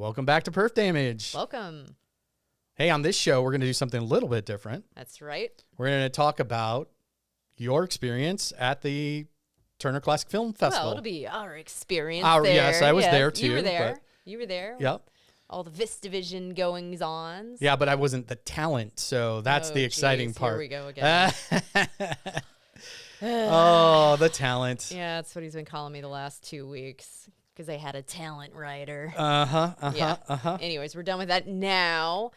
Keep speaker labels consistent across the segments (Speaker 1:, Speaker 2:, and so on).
Speaker 1: Welcome back to Perf Damage.
Speaker 2: Welcome.
Speaker 1: Hey, on this show, we're going to do something a little bit different.
Speaker 2: That's right.
Speaker 1: We're going to talk about your experience at the Turner Classic Film Festival.
Speaker 2: Well, it'll be our experience there.
Speaker 1: Yes, I was there too.
Speaker 2: You were there. You were there.
Speaker 1: Yep.
Speaker 2: All the VistaVision goings-ons.
Speaker 1: Yeah, but I wasn't the talent, so that's the exciting part.
Speaker 2: Here we go again.
Speaker 1: Oh, the talent.
Speaker 2: Yeah, that's what he's been calling me the last 2 weeks because I had a talent writer. Anyways, we're done with that now.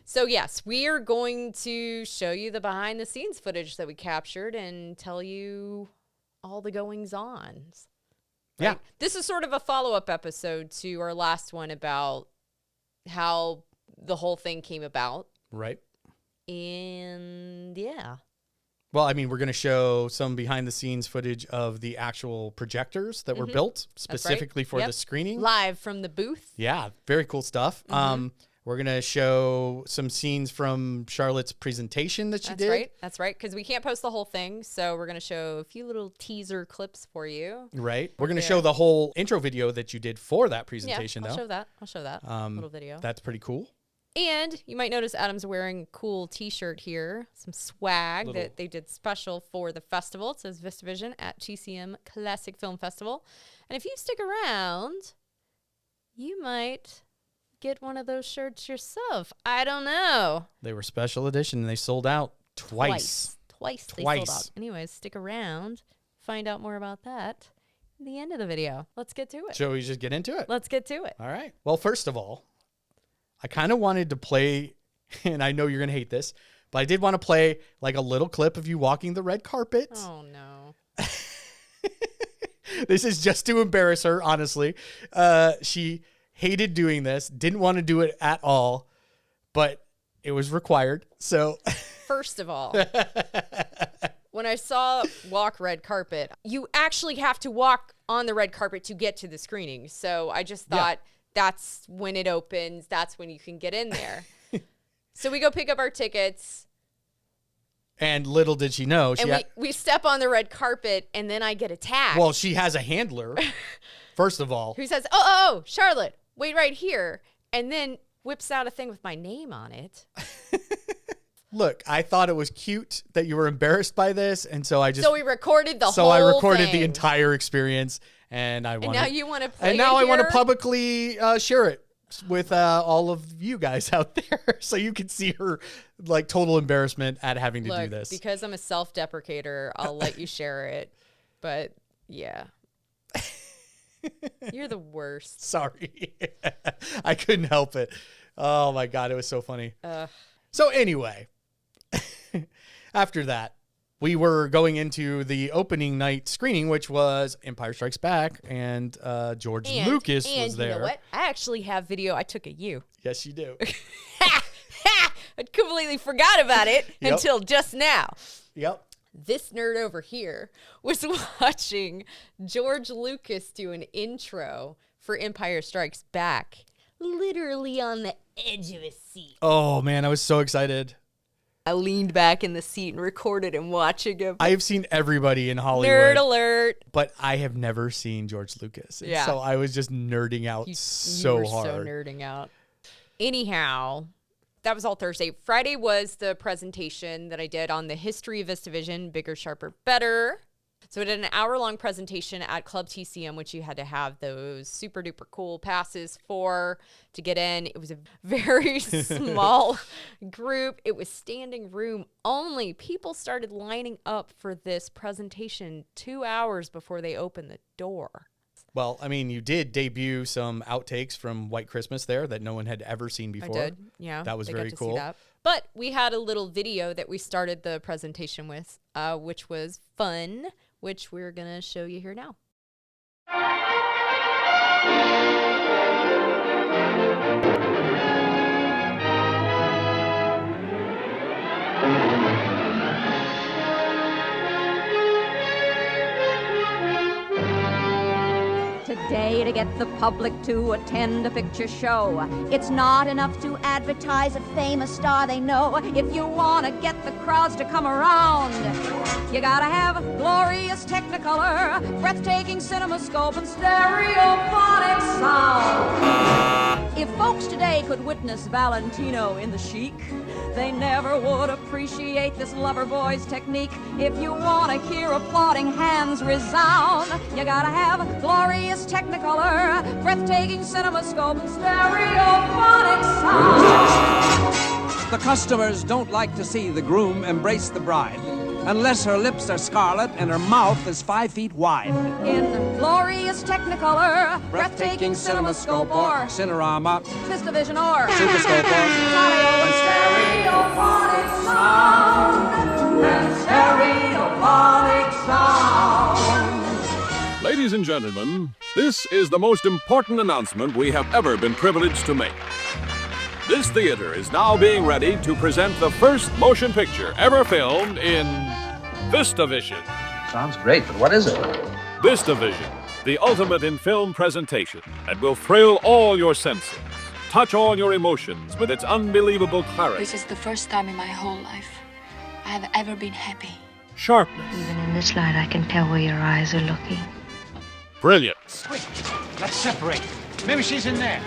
Speaker 2: So, yes, we are going to show you the behind-the-scenes footage that we captured and tell you all the goings-ons. Right?
Speaker 1: Yeah.
Speaker 2: This is sort of a follow-up episode to our last one about how the whole thing came about.
Speaker 1: Right.
Speaker 2: And, yeah.
Speaker 1: Well, I mean, we're going to show some behind-the-scenes footage of the actual projectors that were built specifically for the screening.
Speaker 2: Live from the booth.
Speaker 1: Yeah, very cool stuff. We're going to show some scenes from Charlotte's presentation that she did.
Speaker 2: That's right, because we can't post the whole thing, so we're going to show a few little teaser clips for you.
Speaker 1: Right. We're going to show the whole intro video that you did for that presentation,
Speaker 2: I'll show that little video.
Speaker 1: That's pretty cool.
Speaker 2: And you might notice Adam's wearing a cool T-shirt here, some swag that they did special for the festival. It says VistaVision at TCM Classic Film Festival. And if you stick around, you might get one of those shirts yourself. I don't know.
Speaker 1: They were special edition and they sold out twice.
Speaker 2: Twice they sold out. Anyways, stick around. Find out more about that at the end of the video. Let's get to it.
Speaker 1: Shall we just get into it?
Speaker 2: Let's get to it.
Speaker 1: All right. Well, first of all, I kind of wanted to play, and I know you're going to hate this, but I did want to play like a little clip of you walking the red carpet.
Speaker 2: Oh, no.
Speaker 1: This is just to embarrass her, honestly. She hated doing this, didn't want to do it at all, but it was required. So,
Speaker 2: first of all, when I saw walk red carpet, you actually have to walk on the red carpet to get to the screening. So I just thought that's when it opens. That's when you can get in there. So we go pick up our tickets.
Speaker 1: And little did she know.
Speaker 2: We step on the red carpet, and then I get attacked.
Speaker 1: Well, she has a handler, first of all.
Speaker 2: Who says, oh, Charlotte, wait right here. And then whips out a thing with my name on it.
Speaker 1: Look, I thought it was cute that you were embarrassed by this, and so I just...
Speaker 2: So we recorded the whole
Speaker 1: So I recorded
Speaker 2: thing.
Speaker 1: the entire experience, and I wanted...
Speaker 2: And now you want to play
Speaker 1: And now
Speaker 2: it
Speaker 1: I want to
Speaker 2: here?
Speaker 1: publicly share it with all of you guys out there, so you can see her like total embarrassment at having to do this.
Speaker 2: Because I'm a self-deprecator, I'll let you share it. But yeah. You're the worst.
Speaker 1: Sorry. I couldn't help it. Oh my God, it was so funny. So anyway, after that, we were going into the opening night screening, which was Empire Strikes Back, and George Lucas was there.
Speaker 2: And you know what? I actually have video I took of you.
Speaker 1: Yes, you do.
Speaker 2: I completely forgot about it until just now.
Speaker 1: Yep.
Speaker 2: This nerd over here was watching George Lucas do an intro for Empire Strikes Back, literally on the edge of his seat.
Speaker 1: Oh, man, I was so excited.
Speaker 2: I leaned back in the seat and recorded him watching him.
Speaker 1: I have seen everybody in Hollywood.
Speaker 2: Nerd alert.
Speaker 1: But I have never seen George Lucas. And
Speaker 2: Yeah.
Speaker 1: so I was just nerding out so
Speaker 2: you were
Speaker 1: hard.
Speaker 2: so nerding out. Anyhow, that was all Thursday. Friday was the presentation that I did on the history of VistaVision, bigger, sharper, better. So I did an hour-long presentation at Club TCM, which you had to have those super-duper cool passes for to get in. It was a very small group. It was standing room only. People started lining up for this presentation 2 hours before they opened the door.
Speaker 1: Well, I mean, you did debut some outtakes from White Christmas there that no one had ever seen before.
Speaker 2: I did, yeah.
Speaker 1: That was
Speaker 2: they
Speaker 1: very
Speaker 2: got to
Speaker 1: cool.
Speaker 2: See that. But we had a little video that we started the presentation with, which was fun, which we're going to show you here now.
Speaker 3: Today, to get the public to attend a picture show, it's not enough to advertise a famous star they know. If you want to get the crowds to come around, you gotta have glorious Technicolor, breathtaking CinemaScope, and stereophonic sound. If could witness Valentino in the chic, they never would appreciate this lover boy's technique. If you want to hear applauding hands resound, you gotta have glorious Technicolor, breathtaking CinemaScope, and stereophonic sound.
Speaker 4: The customers don't like to see the groom embrace the bride unless her lips are scarlet and her mouth is 5 feet wide.
Speaker 3: In glorious Technicolor, breathtaking CinemaScope, or
Speaker 4: Cinerama,
Speaker 3: VistaVision, or
Speaker 4: Superscope, or
Speaker 3: and stereophonic sound, and stereophonic sound.
Speaker 5: Ladies and gentlemen, this is the most important announcement we have ever been privileged to make. This theater is now being ready to present the first motion picture ever filmed in VistaVision.
Speaker 4: Sounds great, but what is it?
Speaker 5: VistaVision, the ultimate in film presentation that will thrill all your senses, touch all your emotions with its unbelievable clarity.
Speaker 6: This is the first time in my whole life I have ever been happy.
Speaker 5: Sharpness.
Speaker 7: Even in this light, I can tell where your eyes are looking.
Speaker 5: Brilliance.
Speaker 8: Quick, let's separate. Maybe she's in there.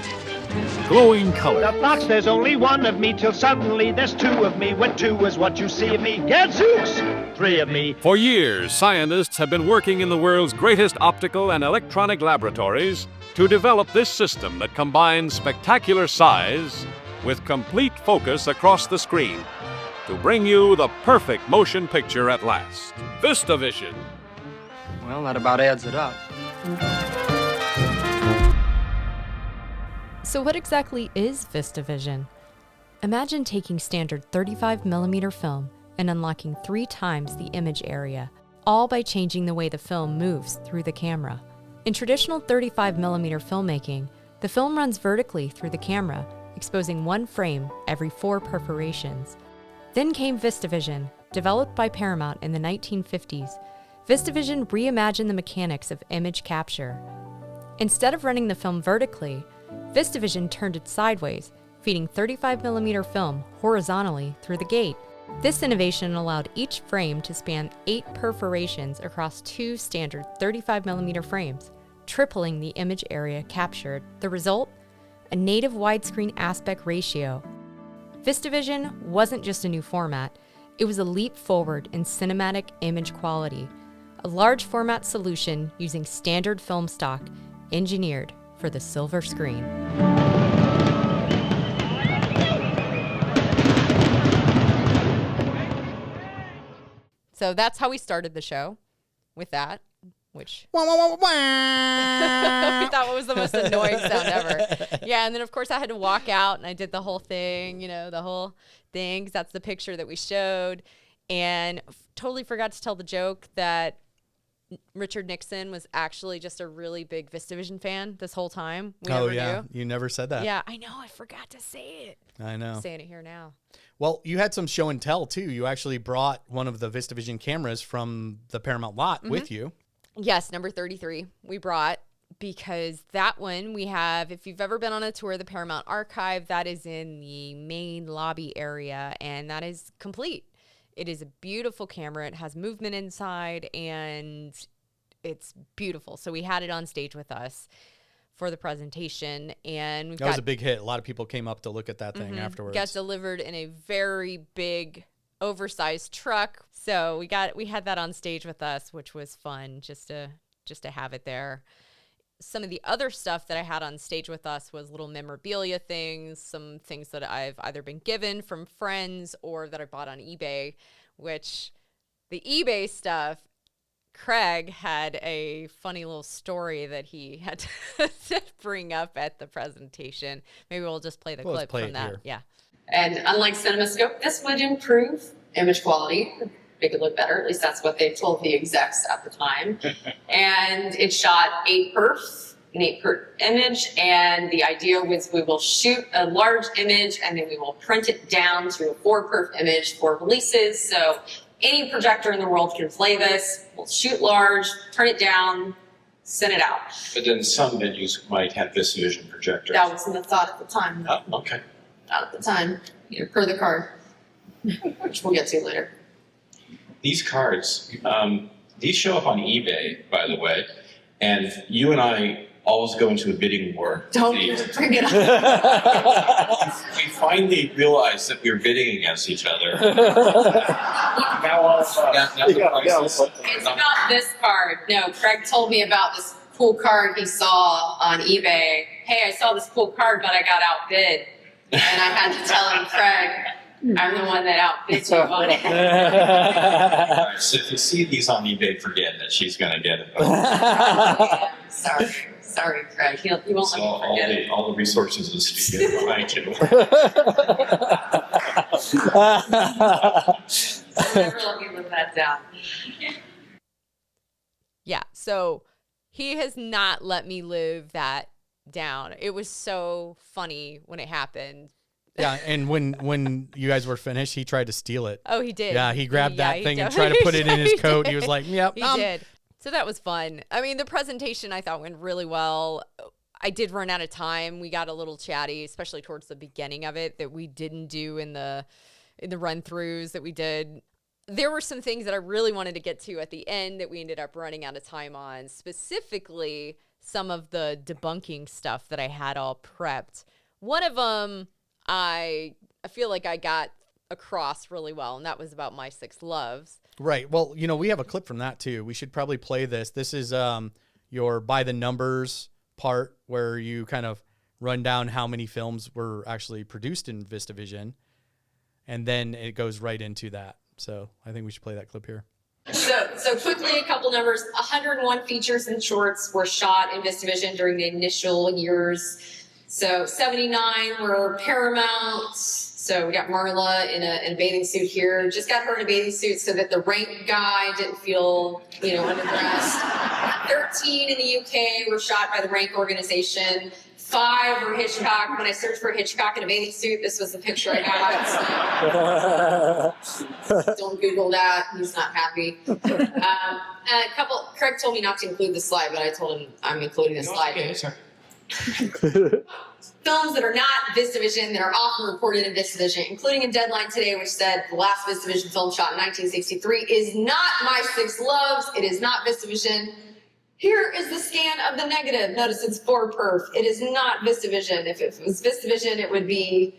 Speaker 5: Glowing color.
Speaker 9: The fox, there's only one of me, till suddenly there's two of me. When two is what you see of me, gadzooks, three of me.
Speaker 5: For years, scientists have been working in the world's greatest optical and electronic laboratories to develop this system that combines spectacular size with complete focus across the screen to bring you the perfect motion picture at last. VistaVision.
Speaker 4: Well, that about adds it up.
Speaker 2: So what exactly is VistaVision? Imagine taking standard 35mm film and unlocking 3 times the image area, all by changing the way the film moves through the camera. In traditional 35mm filmmaking, the film runs vertically through the camera, exposing 1 frame every 4 perforations. Then came VistaVision, developed by Paramount in the 1950s. VistaVision reimagined the mechanics of image capture. Instead of running the film vertically, VistaVision turned it sideways, feeding 35mm film horizontally through the gate. This innovation allowed each frame to span 8 perforations across 2 standard 35mm frames, tripling the image area captured. The result? A native widescreen aspect ratio. VistaVision wasn't just a new format, it was a leap forward in cinematic image quality, a large format solution using standard film stock, engineered for the silver screen. So that's how we started the show, with that, which we thought was the most annoying sound ever. Yeah, and then of course I had to walk out and I did the whole thing, the whole thing, 'cause that's the picture that we showed, and totally forgot to tell the joke that Richard Nixon was actually just a really big VistaVision fan this whole time. We never knew.
Speaker 1: You never said that.
Speaker 2: Yeah, I know. I forgot to say it.
Speaker 1: I know.
Speaker 2: I'm saying it here now.
Speaker 1: Well, you had some show and tell too. You actually brought one of the VistaVision cameras from the Paramount lot with you.
Speaker 2: Yes, number 33 we brought, because that one we have, if you've ever been on a tour of the Paramount Archive, that is in the main lobby area, and that is complete. It is a beautiful camera. It has movement inside, and it's beautiful. So we had it on stage with us for the presentation, and
Speaker 1: that was a big hit. A lot of people came up to look at that thing afterwards.
Speaker 2: Got delivered in a very big, oversized truck. So we had that on stage with us, which was fun just to have it there. Some of the other stuff that I had on stage with us was little memorabilia things, some things that I've either been given from friends or that I bought on eBay, which the eBay stuff, Craig had a funny little story that he had to bring up at the presentation. Maybe we'll just play the clip from that. Here. Yeah.
Speaker 10: And unlike CinemaScope, this would improve image quality, make it look better. At least that's what they told the execs at the time. And it shot 8 perfs, an 8 perf image. And the idea was we will shoot a large image and then we will print it down to a 4 perf image for releases. So any projector in the world can play this. We'll shoot large, turn it down, send it out.
Speaker 11: But then some venues might have VistaVision projectors.
Speaker 10: That was in the thought at the time.
Speaker 11: Oh, okay.
Speaker 10: Not at the time, per the card, which we'll get to later.
Speaker 11: These cards, these show up on eBay, by the way, and you and I always go into a bidding war.
Speaker 10: Don't bring it up.
Speaker 11: We finally realized that we were bidding against each other.
Speaker 10: It's not this card. No, Craig told me about this cool card he saw on eBay. Hey, I saw this cool card, but I got outbid. And I had to tell him, Craig, I'm the one that outbid you on it.
Speaker 11: Right, so if you see these on eBay, forget that she's going to get it.
Speaker 10: Yeah, sorry, Craig. You won't
Speaker 11: So
Speaker 10: let me forget it.
Speaker 11: all the resources of speaking behind you.
Speaker 10: Never let me live that down.
Speaker 2: Yeah, so he has not let me live that down. It was so funny when it happened.
Speaker 1: Yeah, and when you guys were finished, he tried to steal it.
Speaker 2: Oh, he did.
Speaker 1: Yeah, he grabbed that thing and
Speaker 2: definitely-
Speaker 1: tried to put it in his coat.
Speaker 2: did.
Speaker 1: He was like, "Yep,
Speaker 2: He did." So that was fun. I mean, the presentation I thought went really well. I did run out of time. We got a little chatty, especially towards the beginning of it, that we didn't do in the run-throughs that we did. There were some things that I really wanted to get to at the end that we ended up running out of time on, specifically some of the debunking stuff that I had all prepped. One of them I feel like I got across really well, and that was about my 6 loves.
Speaker 1: Right. Well, we have a clip from that too. We should probably play this. This is your by the numbers part where you kind of run down how many films were actually produced in VistaVision, and then it goes right into that. So I think we should play that clip here.
Speaker 10: So quickly, a couple numbers. 101 features and shorts were shot in VistaVision during the initial years. So 79 were Paramount. So we got Marla in a bathing suit here. Just got her in a bathing suit so that the rank guy didn't feel, underdressed. 13 in the UK were shot by the rank organization. 5 were Hitchcock. When I searched for Hitchcock in a bathing suit, this was the picture I got. Don't Google that. He's not happy. Craig told me not to include the slide, but I told him I'm including the slide. Films that are not VistaVision, that are often reported in VistaVision, including a deadline today which said the last VistaVision film shot in 1963 is not My 6 Loves. It is not VistaVision. Here is the scan of the negative. Notice it's for Perf. It is not VistaVision. If it was VistaVision, it would be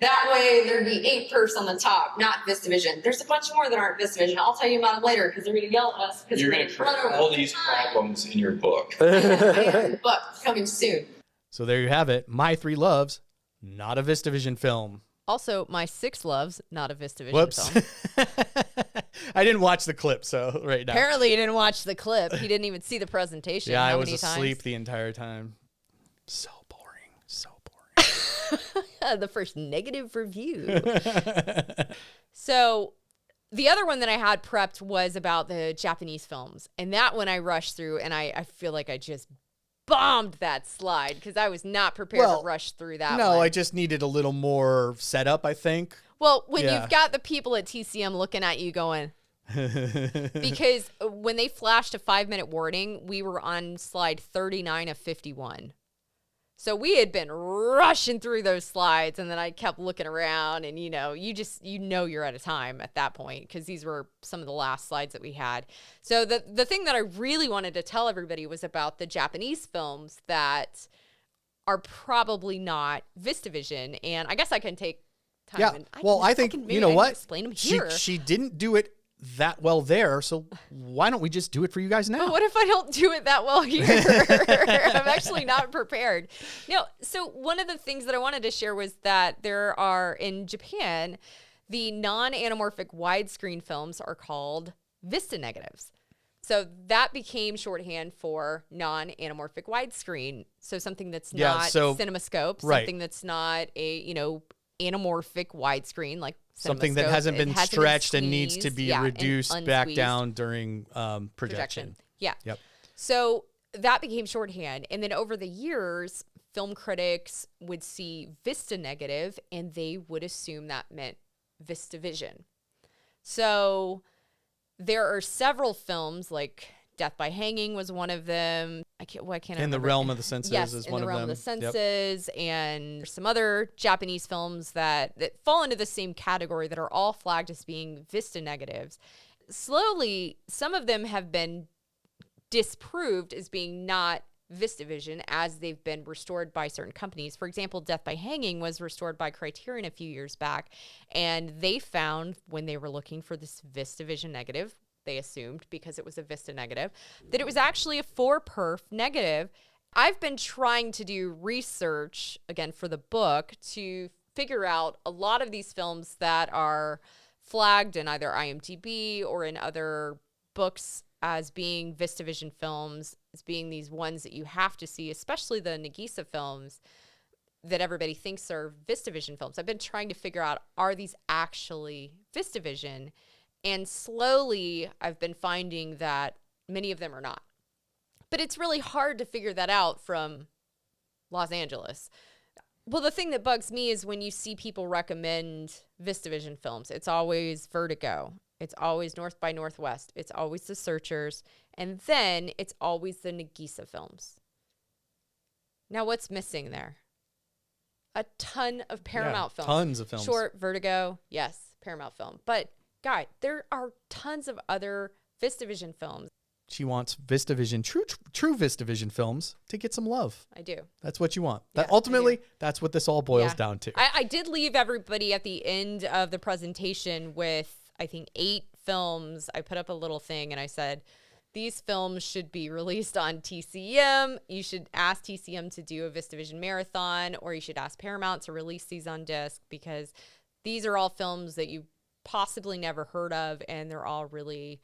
Speaker 10: that way. There'd be 8 Perfs on the top, not VistaVision. There's a bunch more that aren't VistaVision. I'll tell you about them later because they're going to yell at us.
Speaker 11: You're going to correct all these problems in your book.
Speaker 10: Book coming soon.
Speaker 1: So there you have it. My 3 Loves, not a VistaVision film.
Speaker 2: Also, my 6 Loves, not a VistaVision
Speaker 1: Whoops.
Speaker 2: film.
Speaker 1: I didn't watch the clip, so right now.
Speaker 2: Apparently, he didn't watch the clip. He didn't even see the presentation.
Speaker 1: Yeah,
Speaker 2: How
Speaker 1: I was
Speaker 2: many
Speaker 1: asleep
Speaker 2: times?
Speaker 1: the entire time. So boring.
Speaker 2: The first negative review. So the other one that I had prepped was about the Japanese films. And that one I rushed through, and I feel like I just bombed that slide because I was not prepared to rush through that one.
Speaker 1: No, I just needed a little more setup, I think.
Speaker 2: Well, when you've got the people at TCM looking at you going, because when they flashed a 5-minute warning, we were on slide 39 of 51. So we had been rushing through those slides, and then I kept looking around, and you're out of time at that point because these were some of the last slides that we had. So the thing that I really wanted to tell everybody was about the Japanese films that are probably not VistaVision, and I guess I can take time.
Speaker 1: Yeah,
Speaker 2: and
Speaker 1: I think you know what?
Speaker 2: Explain them here.
Speaker 1: She didn't do it that well there, so why don't we just do it for you guys now?
Speaker 2: But what if I don't do it that well here? I'm actually not prepared. No, so one of the things that I wanted to share was that there are, in Japan, the non-anamorphic widescreen films are called Vista negatives. So that became shorthand for non-anamorphic widescreen. So something that's not CinemaScope, something that's not a, anamorphic widescreen like
Speaker 1: something that hasn't been stretched and needs to be reduced back down during projection.
Speaker 2: Yeah.
Speaker 1: Yep.
Speaker 2: So that became shorthand. And then over the years, film critics would see Vista negative and they would assume that meant VistaVision. So there are several films, like Death by Hanging was one of them. I can't
Speaker 1: In
Speaker 2: remember.
Speaker 1: the Realm of the Senses is one of them.
Speaker 2: In the Realm of the Senses, and some other Japanese films that fall into the same category that are all flagged as being Vista negatives. Slowly, some of them have been disproved as being not VistaVision as they've been restored by certain companies. For example, Death by Hanging was restored by Criterion a few years back, and they found when they were looking for this VistaVision negative, they assumed because it was a Vista negative, that it was actually a 4-perf negative. I've been trying to do research, again, for the book to figure out a lot of these films that are flagged in either IMDb or in other books as being VistaVision films, as being these ones that you have to see, especially the Nagisa films that everybody thinks are VistaVision films. I've been trying to figure out, are these actually VistaVision? And slowly I've been finding that many of them are not. But it's really hard to figure that out from Los Angeles. Well, the thing that bugs me is when you see people recommend VistaVision films, it's always Vertigo. It's always North by Northwest. It's always The Searchers. And then it's always the Nagisa films. Now, what's missing there? A ton of Paramount films.
Speaker 1: Tons of films.
Speaker 2: Short, Vertigo, yes, Paramount film. But, guy, there are tons of other VistaVision films.
Speaker 1: She wants VistaVision, true VistaVision films to get some love.
Speaker 2: I do.
Speaker 1: That's what you want.
Speaker 2: Yeah,
Speaker 1: That ultimately, that's what this all boils
Speaker 2: Yeah.
Speaker 1: down to.
Speaker 2: I did leave everybody at the end of the presentation with, I think, 8 films. I put up a little thing and I said, these films should be released on TCM. You should ask TCM to do a VistaVision marathon, or you should ask Paramount to release these on disc, because these are all films that you possibly never heard of, and they're all really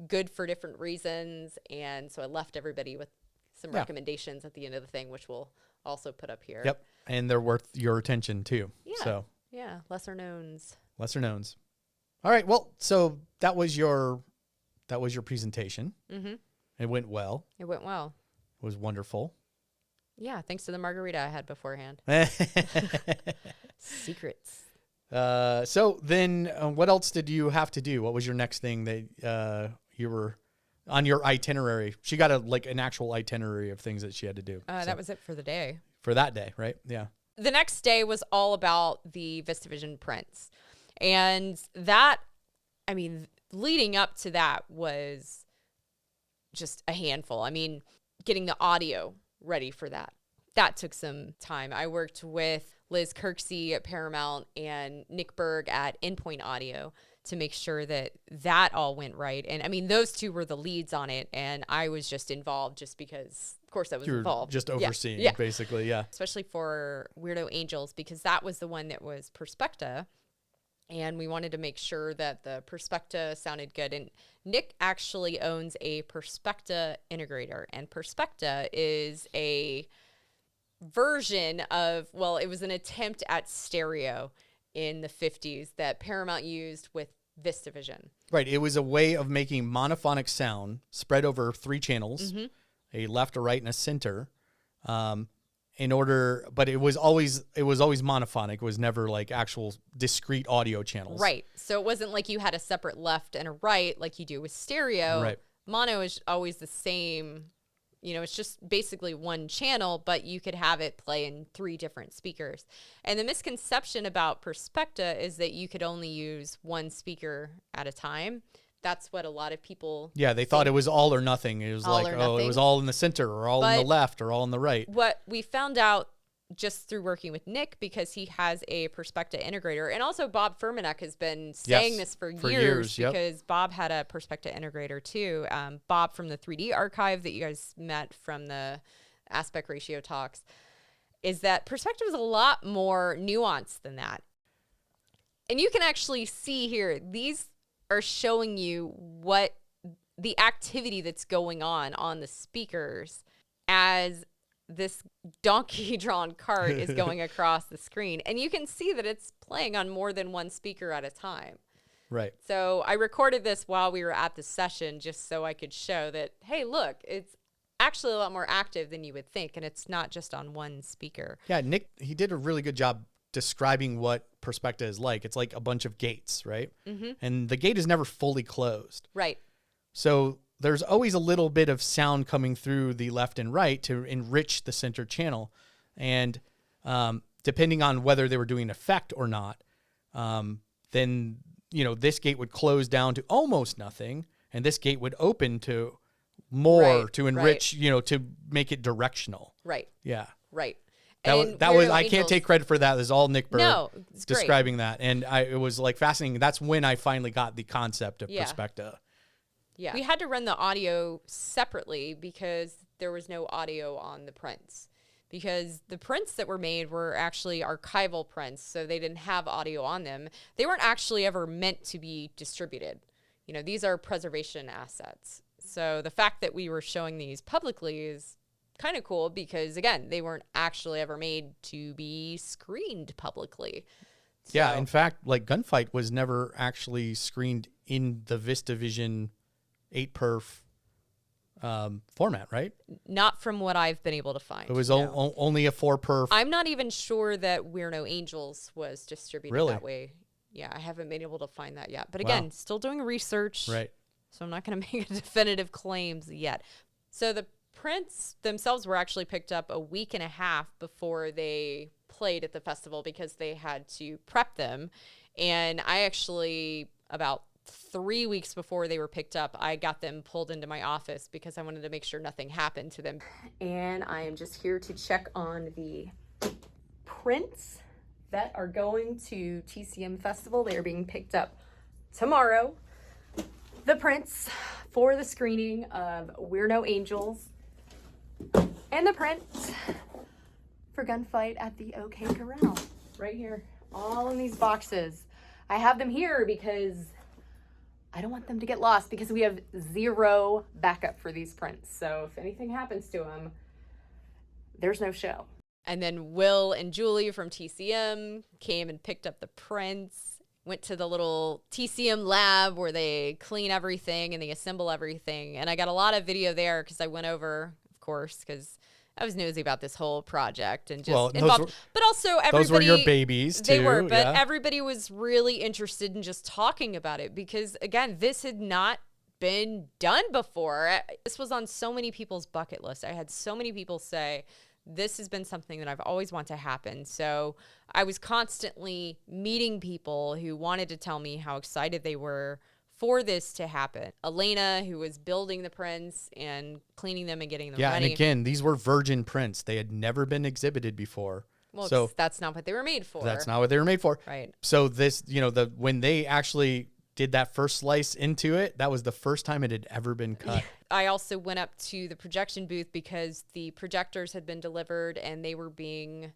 Speaker 2: good for different reasons. And so I left everybody with some recommendations at the end of the thing, which we'll also put up here.
Speaker 1: Yep. And they're worth your attention too.
Speaker 2: Yeah.
Speaker 1: So
Speaker 2: yeah, lesser knowns.
Speaker 1: Lesser knowns. All right. Well, so that was your presentation.
Speaker 2: Mm-hmm.
Speaker 1: It went well.
Speaker 2: It went well.
Speaker 1: It was wonderful.
Speaker 2: Yeah, thanks to the margarita I had beforehand. Secrets.
Speaker 1: So then what else did you have to do? What was your next thing that you were on your itinerary? She got an actual itinerary of things that she had to do.
Speaker 2: That was it for the day.
Speaker 1: For that day, right? Yeah.
Speaker 2: The next day was all about the VistaVision prints. And that, I mean, leading up to that was just a handful. I mean, getting the audio ready for that took some time. I worked with Liz Kirksey at Paramount and Nick Berg at Endpoint Audio to make sure that all went right. And I mean, those two were the leads on it, and I was just involved just because, of course, I was involved.
Speaker 1: Just overseeing, basically, yeah.
Speaker 2: Especially for Weirdo Angels, because that was the one that was Perspecta, and we wanted to make sure that the Perspecta sounded good. And Nick actually owns a Perspecta integrator, and Perspecta is a version of, well, it was an attempt at stereo in the 50s that Paramount used with VistaVision.
Speaker 1: Right. It was a way of making monophonic sound spread over 3 channels, a left, a right, and a center. But it was always monophonic. It was never like actual discrete audio channels.
Speaker 2: Right. So it wasn't like you had a separate left and a right like you do with stereo.
Speaker 1: Right.
Speaker 2: Mono is always the same. You know, it's just basically one channel, but you could have it play in 3 different speakers. And the misconception about Perspecta is that you could only use one speaker at a time. That's what a lot of people
Speaker 1: they thought it was all or nothing. It was like, it was all in the center or all in the left or all in the right.
Speaker 2: What we found out just through working with Nick, because he has a Perspecta integrator, and also Bob Furmanek has been saying this for years because Bob had a Perspecta integrator too. Bob from the 3D archive that you guys met from the aspect ratio talks, is that Perspecta is a lot more nuanced than that. And you can actually see here, these are showing you what the activity that's going on the speakers as this donkey-drawn cart is going across the screen. And you can see that it's playing on more than one speaker at a time.
Speaker 1: Right.
Speaker 2: So I recorded this while we were at the session just so I could show that, hey, look, it's actually a lot more active than you would think, and it's not just on one speaker.
Speaker 1: Yeah, Nick, he did a really good job describing what Perspecta is like. It's like a bunch of gates, right?
Speaker 2: Mm-hmm.
Speaker 1: And the gate is never fully closed.
Speaker 2: Right.
Speaker 1: So there's always a little bit of sound coming through the left and right to enrich the center channel. And depending on whether they were doing effect or not, then, this gate would close down to almost nothing, and this gate would open to more
Speaker 2: Right,
Speaker 1: to enrich, to make it directional.
Speaker 2: Right.
Speaker 1: Yeah.
Speaker 2: Right.
Speaker 1: That was,
Speaker 2: And
Speaker 1: that was
Speaker 2: Weirdo
Speaker 1: I can't
Speaker 2: Angels-
Speaker 1: take credit for that. This is all Nick Berg
Speaker 2: No, it's great.
Speaker 1: describing that. And it was like fascinating. That's when I finally got the concept of
Speaker 2: Yeah.
Speaker 1: Perspecta.
Speaker 2: Yeah. We had to run the audio separately because there was no audio on the prints. Because the prints that were made were actually archival prints, so they didn't have audio on them. They weren't actually ever meant to be distributed. These are preservation assets. So the fact that we were showing these publicly is kind of cool because, again, they weren't actually ever made to be screened publicly.
Speaker 1: Yeah, in fact, like Gunfight was never actually screened in the VistaVision 8 Perf format, right?
Speaker 2: Not from what I've been able to find.
Speaker 1: It was only a 4 Perf.
Speaker 2: I'm not even sure that We're No Angels was distributed
Speaker 1: Really?
Speaker 2: that way. Yeah, I haven't been able to find that yet. But again, still doing research.
Speaker 1: Right.
Speaker 2: So I'm not going to make definitive claims yet. So the prints themselves were actually picked up a week and a half before they played at the festival because they had to prep them. And I actually, about 3 weeks before they were picked up, I got them pulled into my office because I wanted to make sure nothing happened to them. And I am just here to check on the prints that are going to TCM Festival. They are being picked up tomorrow. The prints for the screening of We're No Angels and the prints for Gunfight at the OK Corral. Right here. All in these boxes. I have them here because I don't want them to get lost because we have zero backup for these prints. So if anything happens to them, there's no show. And then Will and Julie from TCM came and picked up the prints, went to the little TCM lab where they clean everything and they assemble everything. And I got a lot of video there because I went over, of course, because I was nosy about this whole project and just involved. But also everybody.
Speaker 1: Those were your babies, too.
Speaker 2: They were, but everybody was really interested in just talking about it because, again, this had not been done before. This was on so many people's bucket list. I had so many people say, this has been something that I've always wanted to happen. So I was constantly meeting people who wanted to tell me how excited they were for this to happen. Elena, who was building the prints and cleaning them and getting them ready.
Speaker 1: Yeah, and again, these were virgin prints. They had never been exhibited before.
Speaker 2: Well,
Speaker 1: so
Speaker 2: that's not what they were made for.
Speaker 1: That's not what they were made for.
Speaker 2: Right.
Speaker 1: So this, when they actually did that first slice into it, that was the first time it had ever been cut.
Speaker 2: I also went up to the projection booth because the projectors had been delivered and they were being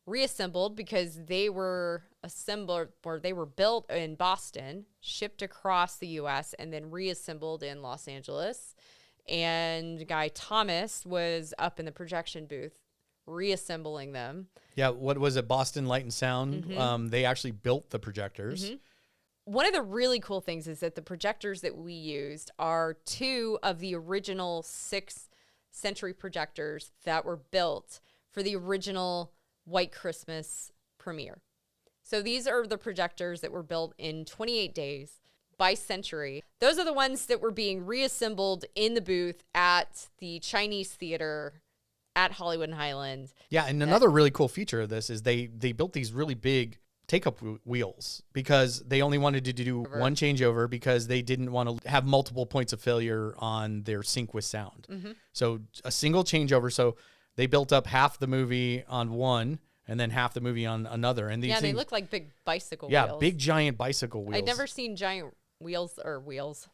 Speaker 2: reassembled because they were assembled or they were built in Boston, shipped across the US, and then reassembled in Los Angeles. And Guy Thomas was up in the projection booth reassembling them.
Speaker 1: Yeah, what was it? Boston Light and Sound.
Speaker 2: Mm-hmm.
Speaker 1: They actually built the projectors.
Speaker 2: Mm-hmm. One of the really cool things is that the projectors that we used are 2 of the original 6th century projectors that were built for the original White Christmas premiere. So these are the projectors that were built in 28 days by Century. Those are the ones that were being reassembled in the booth at the Chinese Theater at Hollywood and Highland.
Speaker 1: Yeah, and another really cool feature of this is they built these really big take-up wheels because they only wanted to do one changeover because they didn't want to have multiple points of failure on their sync with sound.
Speaker 2: Mm-hmm.
Speaker 1: So a single changeover. So they built up half the movie on one and then half the movie on another. And these
Speaker 2: they
Speaker 1: things
Speaker 2: look like big bicycle
Speaker 1: wheels.
Speaker 2: wheels.
Speaker 1: Yeah, big giant bicycle wheels.
Speaker 2: I'd never seen giant reels
Speaker 1: reels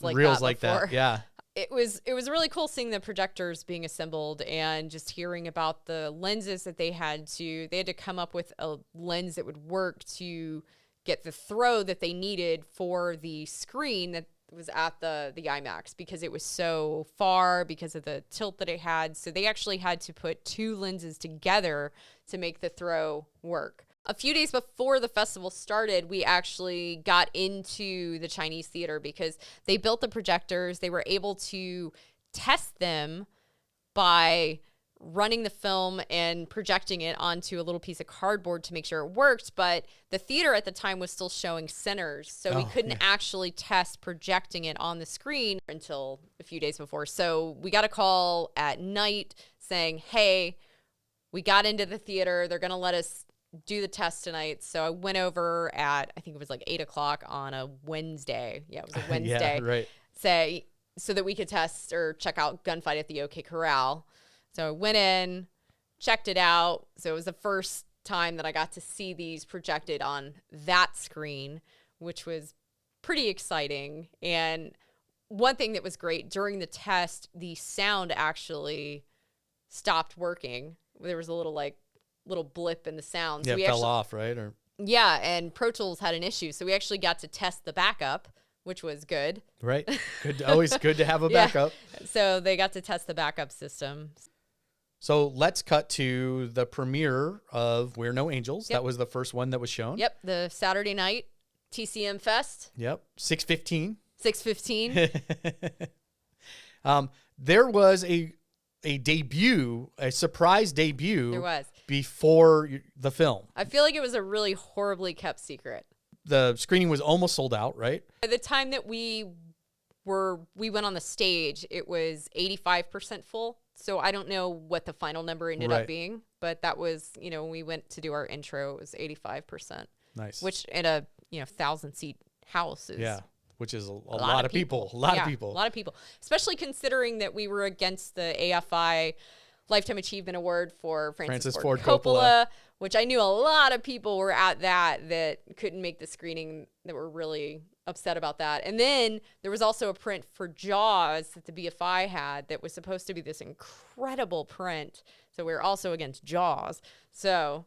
Speaker 2: like
Speaker 1: reels
Speaker 2: that
Speaker 1: like
Speaker 2: before.
Speaker 1: that. Yeah.
Speaker 2: It was really cool seeing the projectors being assembled and just hearing about the lenses that they had to come up with a lens that would work to get the throw that they needed for the screen that was at the IMAX because it was so far because of the tilt that it had. So they actually had to put 2 lenses together to make the throw work. A few days before the festival started, we actually got into the Chinese theater because they built the projectors. They were able to test them by running the film and projecting it onto a little piece of cardboard to make sure it worked. But the theater at the time was still showing centers, so we couldn't actually test projecting it on the screen until a few days before. So we got a call at night saying, hey, we got into the theater. They're going to let us do the test tonight. So I went over at, I think it was like 8 o'clock on a Wednesday. Yeah, it was a Wednesday.
Speaker 1: Yeah, right.
Speaker 2: so that we could test or check out Gunfight at the OK Corral. So I went in, checked it out. So it was the first time that I got to see these projected on that screen, which was pretty exciting. And one thing that was great, during the test, the sound actually stopped working. There was a little blip in the sound.
Speaker 1: Yeah,
Speaker 2: so
Speaker 1: it fell off, right? Or
Speaker 2: yeah, and Pro Tools had an issue. So we actually got to test the backup, which was good.
Speaker 1: Right. Good. Always good to have a backup.
Speaker 2: So they got to test the backup system.
Speaker 1: So let's cut to the premiere of We're No Angels. That was the first one that was shown.
Speaker 2: Yep, the Saturday night TCM Fest.
Speaker 1: Yep, 6:15.
Speaker 2: 6:15.
Speaker 1: There was a debut, a surprise debut.
Speaker 2: There was.
Speaker 1: Before the film.
Speaker 2: I feel like it was a really horribly kept secret.
Speaker 1: The screening was almost sold out, right?
Speaker 2: By the time that we went on the stage, it was 85% full. So I don't know what the final number ended up being, but that was, when we went to do our intro, it was 85%.
Speaker 1: Nice.
Speaker 2: Which in a 1,000-seat house is
Speaker 1: which is a lot of people. A lot of people.
Speaker 2: Especially considering that we were against the AFI Lifetime Achievement Award for Francis Ford Coppola, which I knew a lot of people were at that couldn't make the screening, that were really upset about that. And then there was also a print for Jaws that the BFI had that was supposed to be this incredible print. So we were also against Jaws. So,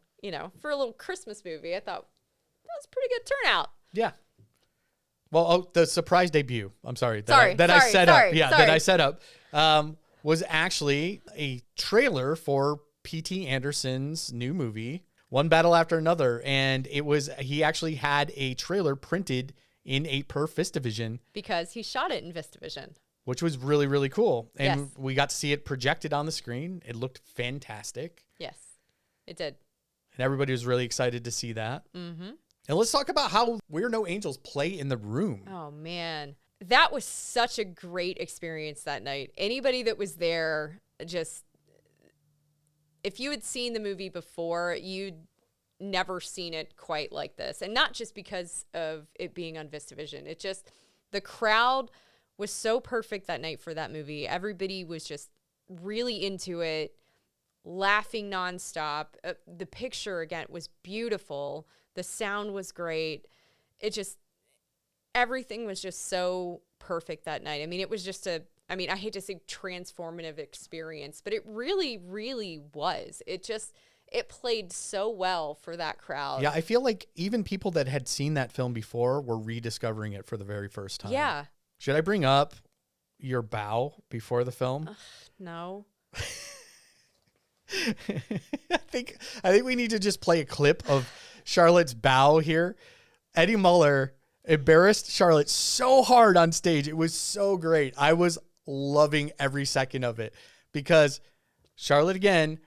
Speaker 2: for a little Christmas movie, I thought that was a pretty good turnout.
Speaker 1: Yeah. Well, the surprise debut, I'm sorry.
Speaker 2: I
Speaker 1: set up was actually a trailer for P.T. Anderson's new movie, One Battle After Another. And he actually had a trailer printed in a Perf VistaVision.
Speaker 2: Because he shot it in VistaVision.
Speaker 1: Which was really, really cool. And we got to see it projected on the screen. It looked fantastic.
Speaker 2: Yes, it did.
Speaker 1: And everybody was really excited to see that.
Speaker 2: Mm-hmm.
Speaker 1: And let's talk about how We're No Angels play in the room.
Speaker 2: Oh, man. That was such a great experience that night. Anybody that was there, if you had seen the movie before, you'd never seen it quite like this. And not just because of it being on VistaVision. The crowd was so perfect that night for that movie. Everybody was just really into it, laughing nonstop. The picture, again, was beautiful. The sound was great. Everything was just so perfect that night. I mean, it was just I hate to say transformative experience, but it really, really was. It played so well for that crowd.
Speaker 1: Yeah, I feel like even people that had seen that film before were rediscovering it for the very first time.
Speaker 2: Yeah.
Speaker 1: Should I bring up your bow before the film?
Speaker 2: No.
Speaker 1: I think we need to just play a clip of Charlotte's bow here. Eddie Muller embarrassed Charlotte so hard on stage. It was so great. I was loving every second of it because Charlotte, again,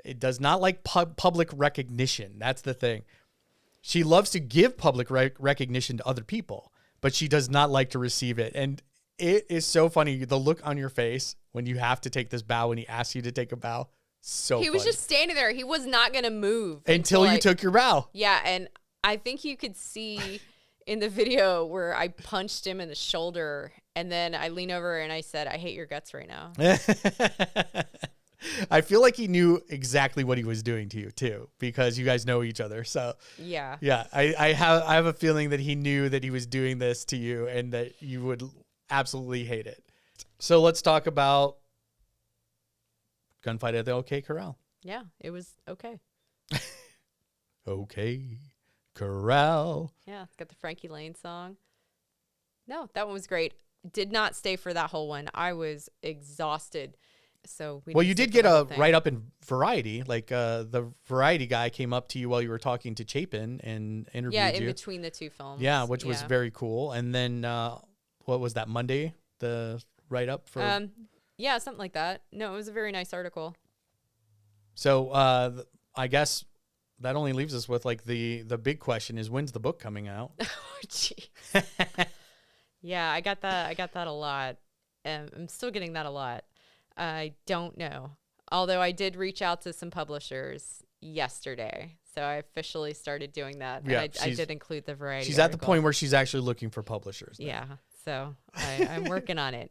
Speaker 1: it does not like public recognition. That's the thing. She loves to give public recognition to other people, but she does not like to receive it. And it is so funny. The look on your face when you have to take this bow, when he asks you to take a bow. He
Speaker 2: was just standing there. He was not going to move
Speaker 1: until you took your bow.
Speaker 2: Yeah. And I think you could see in the video where I punched him in the shoulder and then I leaned over and I said, I hate your guts right now.
Speaker 1: I feel like he knew exactly what he was doing to you too, because you guys know each other. So
Speaker 2: yeah,
Speaker 1: I have a feeling that he knew that he was doing this to you and that you would absolutely hate it. So let's talk about Gunfight at the OK Corral.
Speaker 2: Yeah, it was okay.
Speaker 1: OK Corral.
Speaker 2: Yeah, it's got the Frankie Lane song. No, that one was great. Did not stay for that whole one. I was exhausted. So
Speaker 1: you did get a write-up in Variety. Like the Variety guy came up to you while you were talking to Chapin and interviewed you.
Speaker 2: Yeah, in between the two films.
Speaker 1: Yeah, which was very cool. And then what was that, Monday? The write-up for...
Speaker 2: Yeah, something like that. No, it was a very nice article.
Speaker 1: So I guess that only leaves us with like the big question is, when's the book coming out?
Speaker 2: Oh, jeez. Yeah, I got that a lot. I'm still getting that a lot. I don't know. Although I did reach out to some publishers yesterday. So I officially started doing that.
Speaker 1: Yeah,
Speaker 2: and I did include the Variety
Speaker 1: She's at
Speaker 2: article.
Speaker 1: the point where she's actually looking for publishers.
Speaker 2: Yeah. So I'm working on it.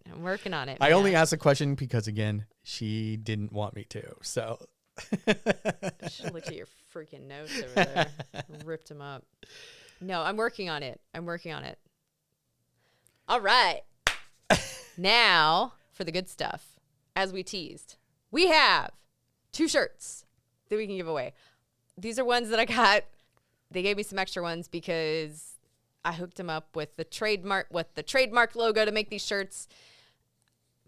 Speaker 1: I only asked the question because, again, she didn't want me to. So
Speaker 2: I should have looked at your freaking notes over there. Ripped them up. No, I'm working on it. All right. Now for the good stuff. As we teased, we have 2 shirts that we can give away. These are ones that I got. They gave me some extra ones because I hooked them up with the trademark logo to make these shirts.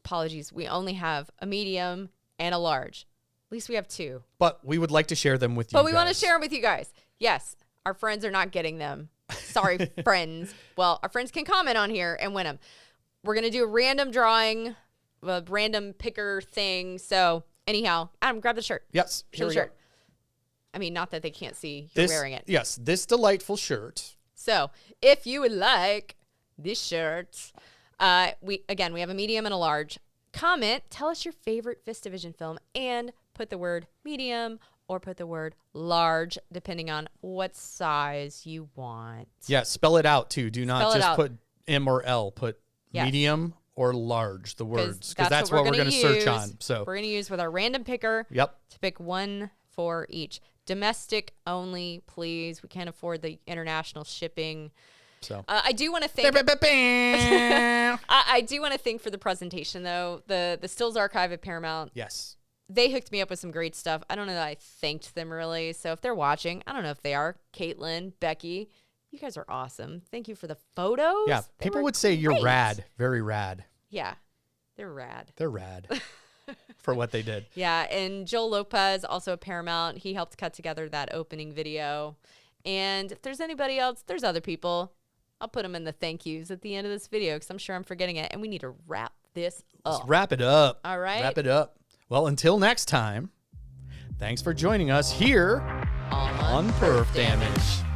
Speaker 2: Apologies. We only have a medium and a large. At least we have 2.
Speaker 1: But we would like to share them with you.
Speaker 2: But we want to share them with you guys. Yes, our friends are not getting them. Sorry, friends. Well, our friends can comment on here and win them. We're going to do a random drawing, a random picker thing. So anyhow, Adam, grab the shirt.
Speaker 1: Yes,
Speaker 2: Show the shirt. I mean, not that they can't see you're wearing it.
Speaker 1: Yes, this delightful shirt.
Speaker 2: So if you would like this shirt, we have a medium and a large. Comment, tell us your favorite VistaVision film, and put the word medium or put the word large, depending on what size you want.
Speaker 1: Yeah, spell it out too. Do not just put M or L. Put medium or large, the words, because that's what we're going to search on. So
Speaker 2: we're going to use with our random picker to pick 1 for each. Domestic only, please. We can't afford the international shipping. So I do want to thank. I do want to thank for the presentation though. The Stills Archive at Paramount.
Speaker 1: Yes.
Speaker 2: They hooked me up with some great stuff. I don't know that I thanked them really. So if they're watching, I don't know if they are. Caitlin, Becky, you guys are awesome. Thank you for the photos.
Speaker 1: Yeah, people would say you're rad, very rad.
Speaker 2: Yeah, they're rad.
Speaker 1: They're rad for what they did.
Speaker 2: Yeah, and Joel Lopez, also at Paramount, he helped cut together that opening video. And if there's anybody else, there's other people. I'll put them in the thank yous at the end of this video because I'm sure I'm forgetting it. And we need to wrap this up.
Speaker 1: Let's wrap it up.
Speaker 2: All right.
Speaker 1: Wrap it up. Well, until next time, thanks for joining us here on Perf Damage.